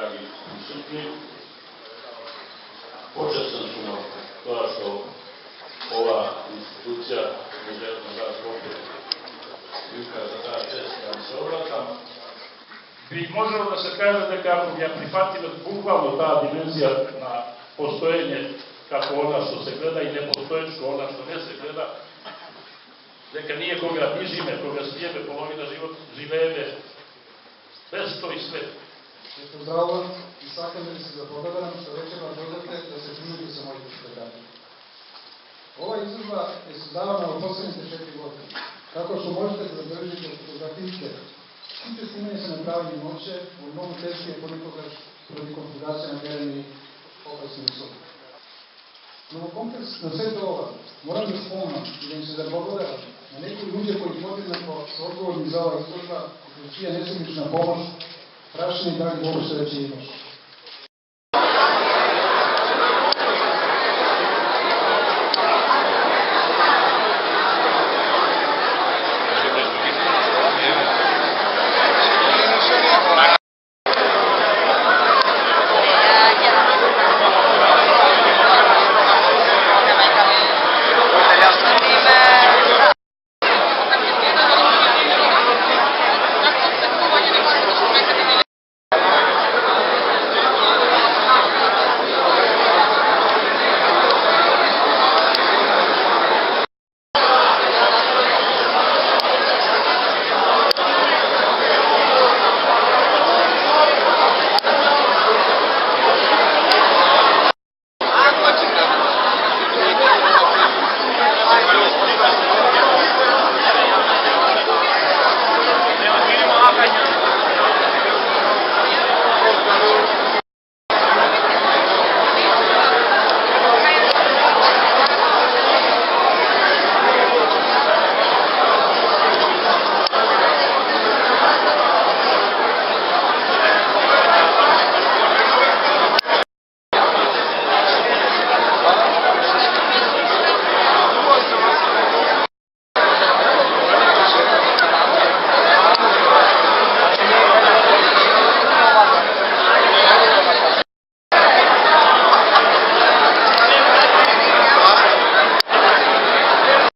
dragi prisutni, počastan su nam to što ova institucija Muzeum za opet Juka za ta čest nam se obratam. Bi moželo da se kaže da kako ja prihvatila bukvalno ta dimenzija na postojenje kako ona što se gleda i nepostojensko ona što ne se gleda, neka nije koga izime, koga stijebe, polovina život živeve, bez to i sve. Pozdravam i svakam da se zapovedam što večera dodate da se družite sa mojih predavanja. Ova izložba je sozdavana u poslednjite 4 godine. Tako što možete da zadržite fotografijske sliče snimanje sa napravljenim noće u mnogo teške proti konfiguracija na tereni opasnim uslovom. No na sve to moram da spomnam i da im se zapovedam na neki ljude koji podjednako su odgovorni za ova izložba i kroz čija nesebična pomoć prašeni dragi Bogu se reći imaš.